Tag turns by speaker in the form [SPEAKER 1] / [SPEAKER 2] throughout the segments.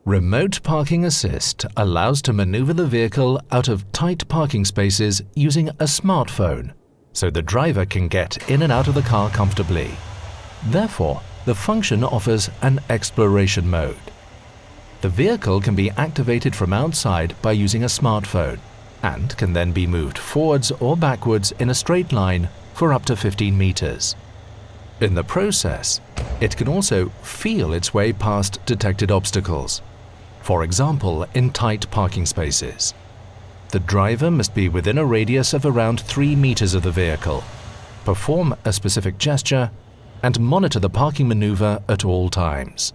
[SPEAKER 1] Remote Parking Assist allows to maneuver the vehicle out of tight parking spaces using a smartphone, so the driver can get in and out of the car comfortably. Therefore, the function offers an exploration mode. The vehicle can be activated from outside by using a smartphone and can then be moved forwards or backwards in a straight line for up to 15 meters. In the process, it can also feel its way past detected obstacles, for example in tight parking spaces. The driver must be within a radius of around 3 meters of the vehicle, perform a specific gesture, and monitor the parking maneuver at all times.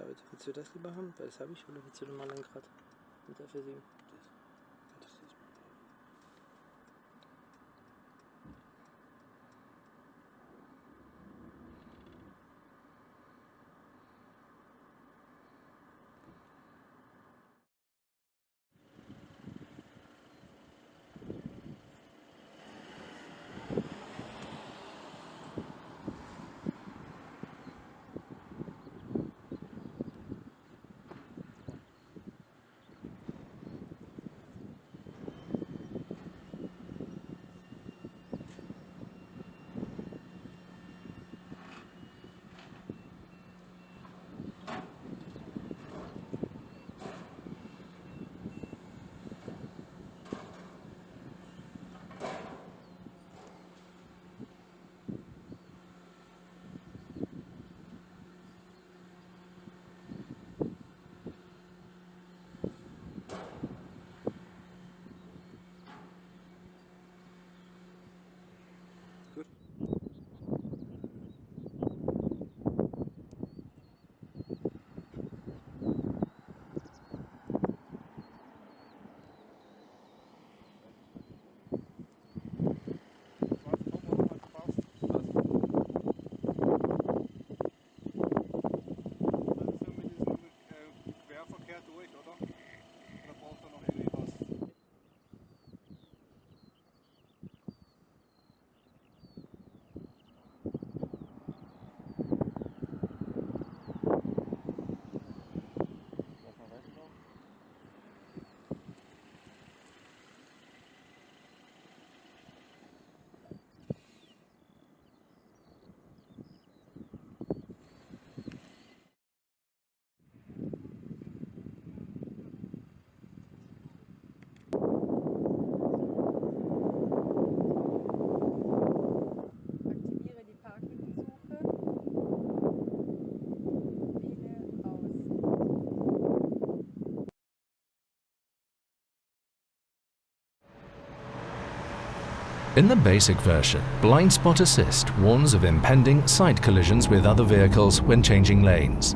[SPEAKER 2] David, willst du das lieber haben? Weil das habe ich, oder willst du nochmal Lenkrad mit der versiegen?
[SPEAKER 1] In the basic version, Blind Spot Assist warns of impending side collisions with other vehicles when changing lanes.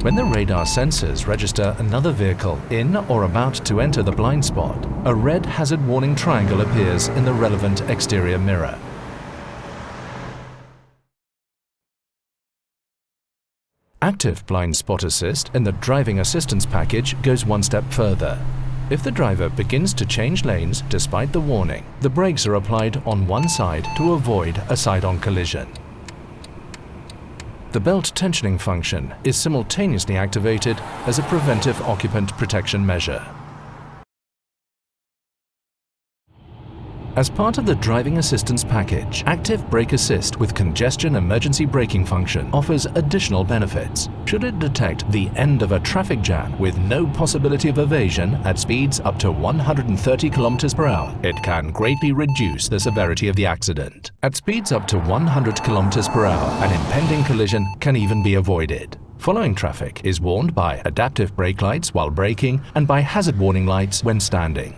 [SPEAKER 1] When the radar sensors register another vehicle in or about to enter the blind spot, a red hazard warning triangle appears in the relevant exterior mirror. Active Blind Spot Assist in the Driving Assistance package goes one step further. If the driver begins to change lanes despite the warning, the brakes are applied on one side to avoid a side-on collision. The belt tensioning function is simultaneously activated as a preventive occupant protection measure. As part of the Driving Assistance package, Active Brake Assist with Congestion Emergency Braking function offers additional benefits. Should it detect the end of a traffic jam with no possibility of evasion at speeds up to 130 km per hour, it can greatly reduce the severity of the accident. At speeds up to 100 km per hour, an impending collision can even be avoided. Following traffic is warned by adaptive brake lights while braking and by hazard warning lights when standing.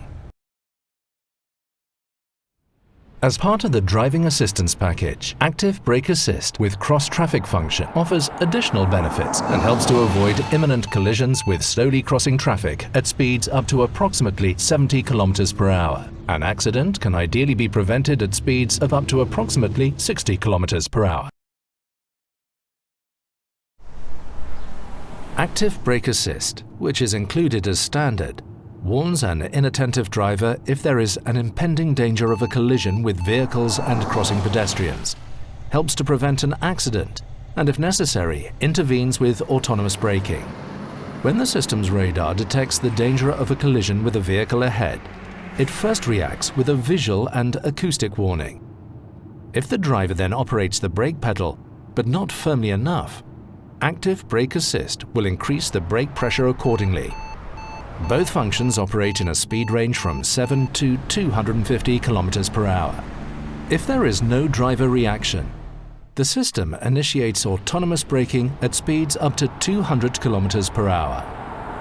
[SPEAKER 1] As part of the Driving Assistance package, Active Brake Assist with Cross-Traffic function offers additional benefits and helps to avoid imminent collisions with slowly crossing traffic at speeds up to approximately 70 km per hour. An accident can ideally be prevented at speeds of up to approximately 60 km per hour. Active Brake Assist, which is included as standard, warns an inattentive driver if there is an impending danger of a collision with vehicles and crossing pedestrians, helps to prevent an accident, and if necessary, intervenes with autonomous braking. When the system's radar detects the danger of a collision with a vehicle ahead, it first reacts with a visual and acoustic warning. If the driver then operates the brake pedal, but not firmly enough, Active Brake Assist will increase the brake pressure accordingly. Both functions operate in a speed range from 7 to 250 km per hour. If there is no driver reaction, the system initiates autonomous braking at speeds up to 200 km per hour.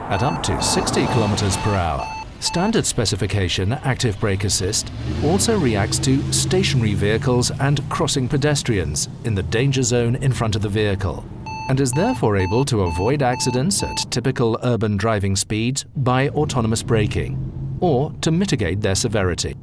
[SPEAKER 1] At up to 60 km per hour, standard specification Active Brake Assist also reacts to stationary vehicles and crossing pedestrians in the danger zone in front of the vehicle. and is therefore able to avoid accidents at typical urban driving speeds by autonomous braking, or to mitigate their severity.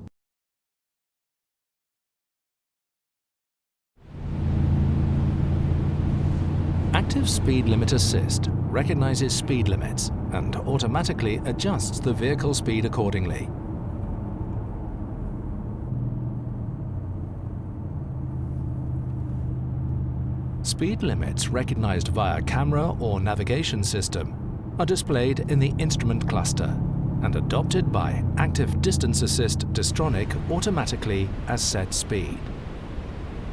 [SPEAKER 1] Active Speed Limit Assist recognizes speed limits and automatically adjusts the vehicle speed accordingly. Speed limits recognized via camera or navigation system are displayed in the instrument cluster and adopted by Active Distance Assist DISTRONIC automatically as set speed.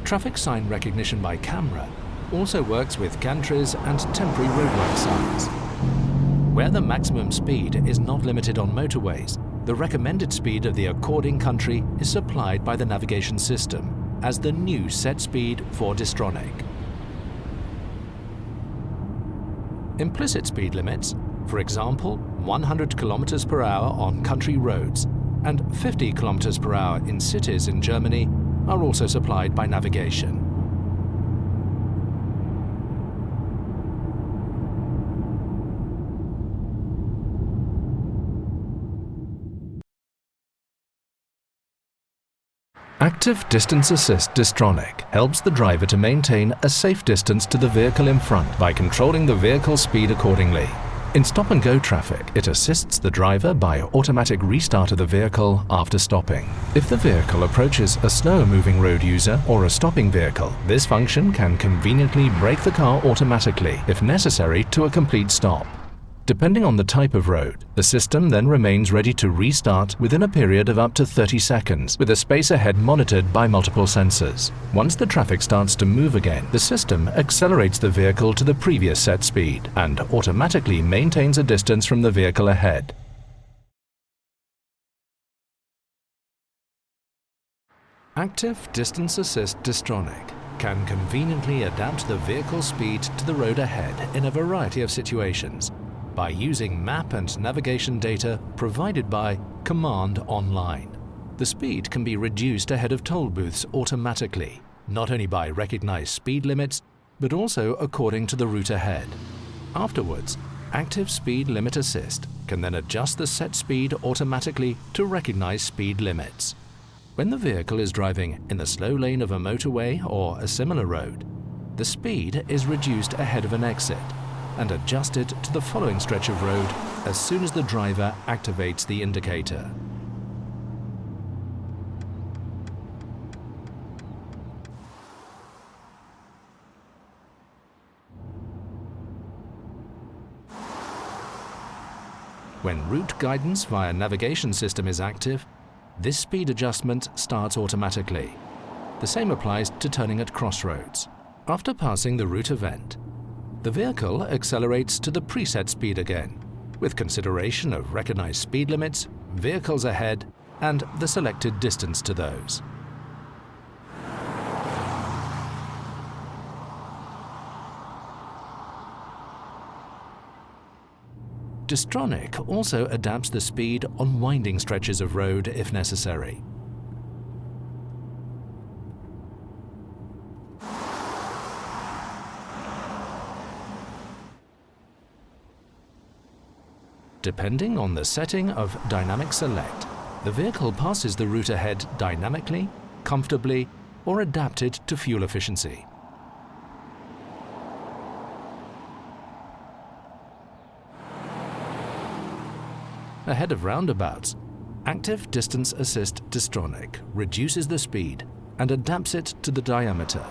[SPEAKER 1] Traffic sign recognition by camera also works with gantries and temporary roadwork signs. Where the maximum speed is not limited on motorways, the recommended speed of the according country is supplied by the navigation system as the new set speed for DISTRONIC. Implicit speed limits, for example 100 km per hour on country roads and 50 km per hour in cities in Germany, are also supplied by navigation. Active Distance Assist DISTRONIC helps the driver to maintain a safe distance to the vehicle in front by controlling the vehicle's speed accordingly. In stop-and-go traffic, it assists the driver by automatic restart of the vehicle after stopping. If the vehicle approaches a slower-moving road user or a stopping vehicle, this function can conveniently brake the car automatically, if necessary, to a complete stop. Depending on the type of road, the system then remains ready to restart within a period of up to 30 seconds, with a space ahead monitored by multiple sensors. Once the traffic starts to move again, the system accelerates the vehicle to the previous set speed and automatically maintains a distance from the vehicle ahead. Active Distance Assist DISTRONIC can conveniently adapt the vehicle speed to the road ahead in a variety of situations, by using map and navigation data provided by Command Online. The speed can be reduced ahead of toll booths automatically, not only by recognized speed limits, but also according to the route ahead. Afterwards, Active Speed Limit Assist can then adjust the set speed automatically to recognize speed limits. When the vehicle is driving in the slow lane of a motorway or a similar road, the speed is reduced ahead of an exit and adjusted to the following stretch of road as soon as the driver activates the indicator. When route guidance via navigation system is active, this speed adjustment starts automatically. The same applies to turning at crossroads. After passing the route event, the vehicle accelerates to the preset speed again, with consideration of recognized speed limits, vehicles ahead, and the selected distance to those. DISTRONIC also adapts the speed on winding stretches of road if necessary. Depending on the setting of Dynamic Select, the vehicle passes the route ahead dynamically, comfortably, or adapted to fuel efficiency. Ahead of roundabouts, Active Distance Assist DISTRONIC reduces the speed and adapts it to the diameter.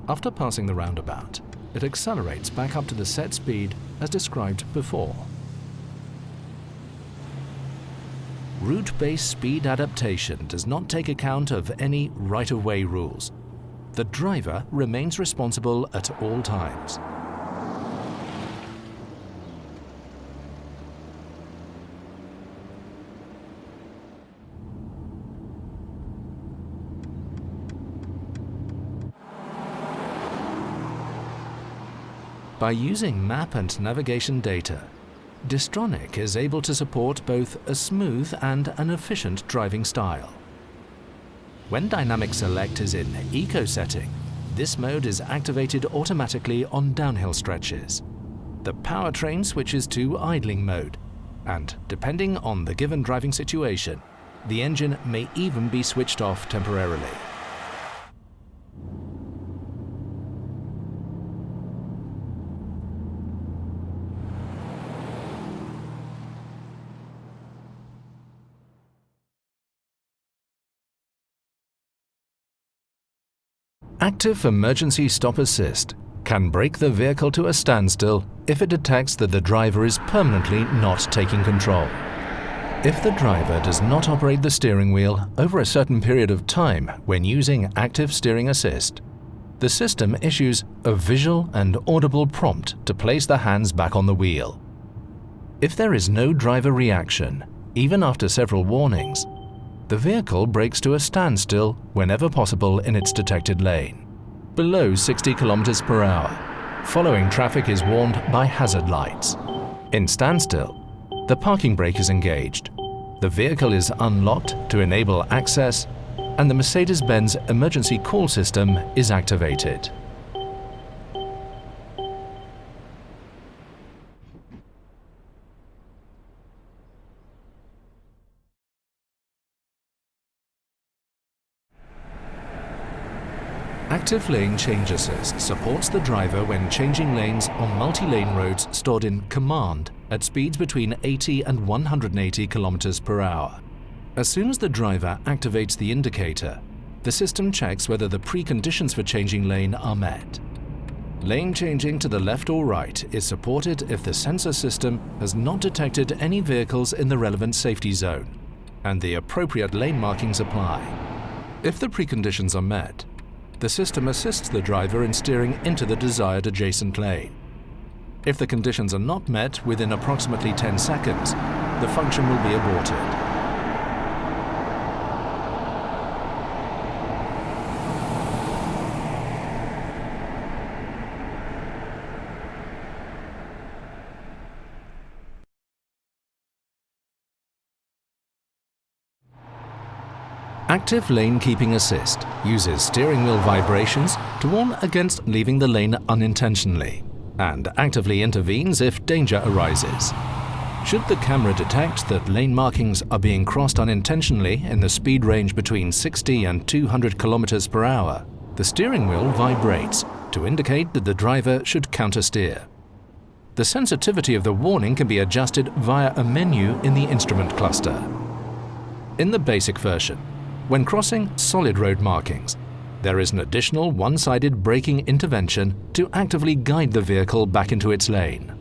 [SPEAKER 1] After passing the roundabout, it accelerates back up to the set speed as described before. Route-based speed adaptation does not take account of any right-of-way rules. The driver remains responsible at all times. By using map and navigation data, DISTRONIC is able to support both a smooth and an efficient driving style. When Dynamic Select is in Eco setting, this mode is activated automatically on downhill stretches. The powertrain switches to idling mode, and depending on the given driving situation, the engine may even be switched off temporarily. Active Emergency Stop Assist can brake the vehicle to a standstill if it detects that the driver is permanently not taking control. If the driver does not operate the steering wheel over a certain period of time when using Active Steering Assist, the system issues a visual and audible prompt to place the hands back on the wheel. If there is no driver reaction, even after several warnings, the vehicle brakes to a standstill whenever possible in its detected lane, below 60 km/h, following traffic is warned by hazard lights. In standstill, the parking brake is engaged, the vehicle is unlocked to enable access, and the Mercedes-Benz emergency call system is activated. Active Lane Change Assist supports the driver when changing lanes on multi-lane roads stored in Command at speeds between 80 and 180 km/h. As soon as the driver activates the indicator, the system checks whether the preconditions for changing lane are met. Lane changing to the left or right is supported if the sensor system has not detected any vehicles in the relevant safety zone, and the appropriate lane markings apply. If the preconditions are met, the system assists the driver in steering into the desired adjacent lane. If the conditions are not met within approximately 10 seconds, the function will be aborted. Active Lane Keeping Assist uses steering wheel vibrations to warn against leaving the lane unintentionally and actively intervenes if danger arises. Should the camera detect that lane markings are being crossed unintentionally in the speed range between 60 and 200 km/h, the steering wheel vibrates to indicate that the driver should countersteer. The sensitivity of the warning can be adjusted via a menu in the instrument cluster. In the basic version, when crossing solid road markings, there is an additional one-sided braking intervention to actively guide the vehicle back into its lane.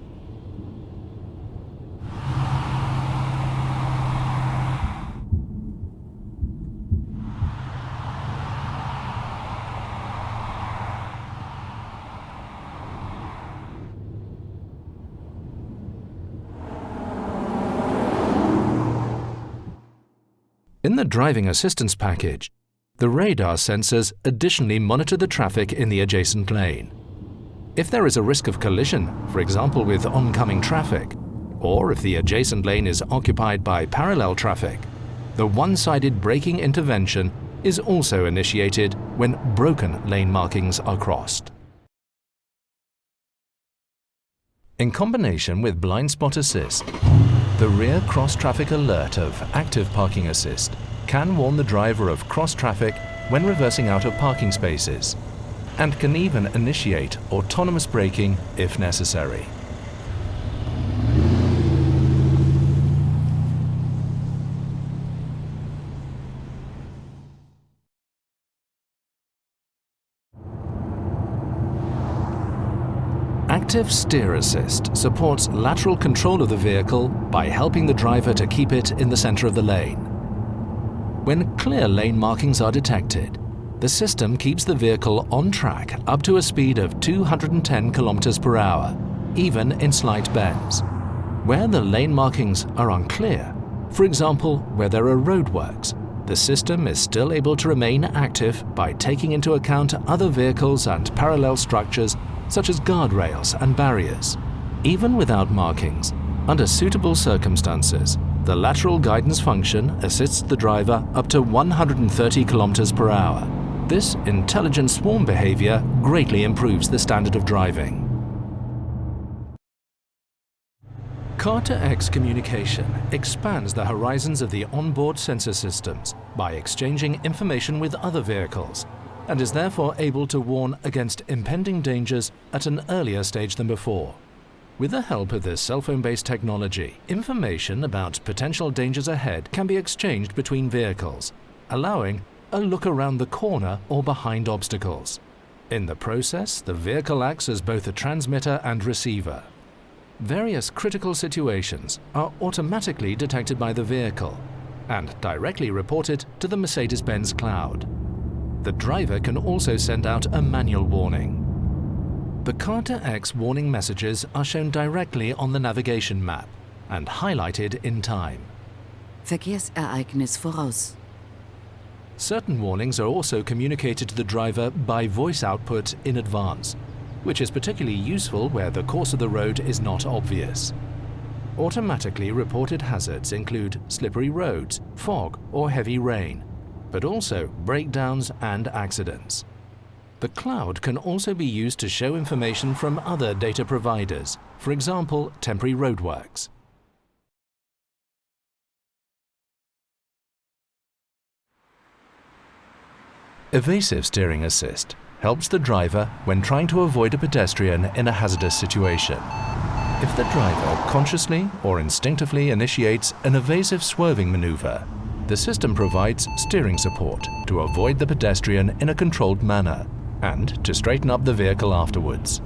[SPEAKER 1] In the driving assistance package, the radar sensors additionally monitor the traffic in the adjacent lane. If there is a risk of collision, for example with oncoming traffic, or if the adjacent lane is occupied by parallel traffic, the one-sided braking intervention is also initiated when broken lane markings are crossed. In combination with Blind Spot Assist, the rear cross-traffic alert of Active Parking Assist can warn the driver of cross-traffic when reversing out of parking spaces, and can even initiate autonomous braking if necessary. Active Steer Assist supports lateral control of the vehicle by helping the driver to keep it in the center of the lane. When clear lane markings are detected, the system keeps the vehicle on track up to a speed of 210 km/h, even in slight bends. Where the lane markings are unclear, for example where there are roadworks, the system is still able to remain active by taking into account other vehicles and parallel structures such as guardrails and barriers. Even without markings, under suitable circumstances, The lateral guidance function assists the driver up to 130 km per hour. This intelligent swarm behavior greatly improves the standard of driving. Car-to-X communication expands the horizons of the onboard sensor systems by exchanging information with other vehicles, and is therefore able to warn against impending dangers at an earlier stage than before. With the help of this cell phone-based technology, information about potential dangers ahead can be exchanged between vehicles, allowing a look around the corner or behind obstacles. In the process, the vehicle acts as both a transmitter and receiver. Various critical situations are automatically detected by the vehicle and directly reported to the Mercedes-Benz cloud. The driver can also send out a manual warning. The Car-to-X warning messages are shown directly on the navigation map and highlighted in time.
[SPEAKER 3] Verkehrsereignis voraus.
[SPEAKER 1] Certain warnings are also communicated to the driver by voice output in advance, which is particularly useful where the course of the road is not obvious. Automatically reported hazards include slippery roads, fog or heavy rain, but also breakdowns and accidents. The cloud can also be used to show information from other data providers, for example, temporary roadworks. Evasive steering assist helps the driver when trying to avoid a pedestrian in a hazardous situation. If the driver consciously or instinctively initiates an evasive swerving maneuver, the system provides steering support to avoid the pedestrian in a controlled manner and to straighten up the vehicle afterwards.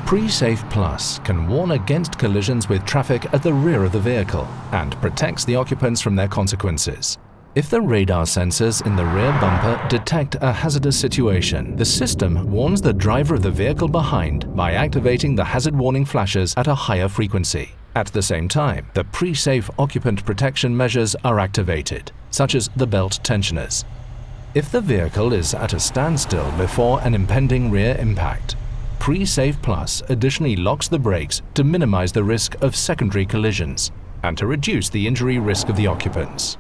[SPEAKER 1] Pre-Safe Plus can warn against collisions with traffic at the rear of the vehicle and protects the occupants from their consequences. If the radar sensors in the rear bumper detect a hazardous situation, the system warns the driver of the vehicle behind by activating the hazard warning flashes at a higher frequency. At the same time, the pre-safe occupant protection measures are activated, such as the belt tensioners. If the vehicle is at a standstill before an impending rear impact, Pre-Safe Plus additionally locks the brakes to minimize the risk of secondary collisions and to reduce the injury risk of the occupants.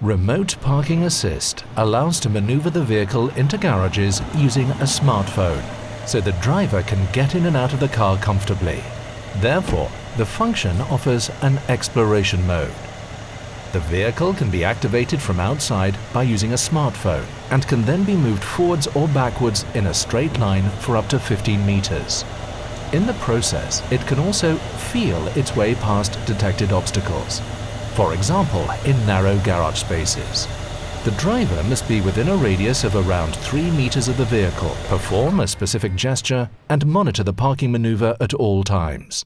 [SPEAKER 1] Remote Parking Assist allows to maneuver the vehicle into garages using a smartphone, so the driver can get in and out of the car comfortably. Therefore, the function offers an exploration mode. The vehicle can be activated from outside by using a smartphone and can then be moved forwards or backwards in a straight line for up to 15 meters. In the process, it can also feel its way past detected obstacles. For example, in narrow garage spaces. The driver must be within a radius of around 3 meters of the vehicle, perform a specific gesture, and monitor the parking maneuver at all times.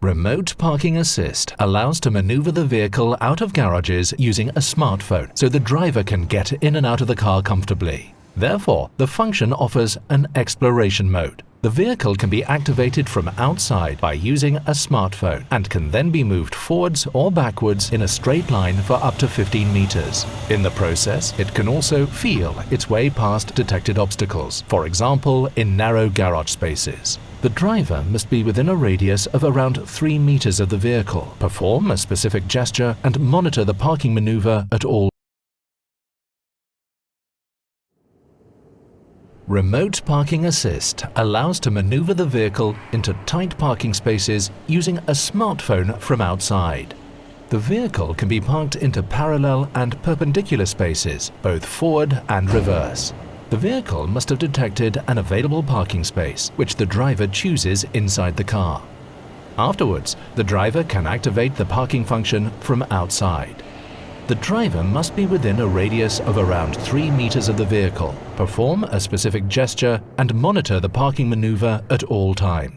[SPEAKER 1] Remote Parking Assist allows to maneuver the vehicle out of garages using a smartphone, so the driver can get in and out of the car comfortably. Therefore, the function offers an exploration mode. The vehicle can be activated from outside by using a smartphone and can then be moved forwards or backwards in a straight line for up to 15 meters. In the process, it can also feel its way past detected obstacles, for example, in narrow garage spaces. The driver must be within a radius of around 3 meters of the vehicle, perform a specific gesture, and monitor the parking maneuver at all. Remote Parking Assist allows to maneuver the vehicle into tight parking spaces using a smartphone from outside. The vehicle can be parked into parallel and perpendicular spaces, both forward and reverse. The vehicle must have detected an available parking space, which the driver chooses inside the car. Afterwards, the driver can activate the parking function from outside. The driver must be within a radius of around 3 meters of the vehicle, perform a specific gesture, and monitor the parking maneuver at all times.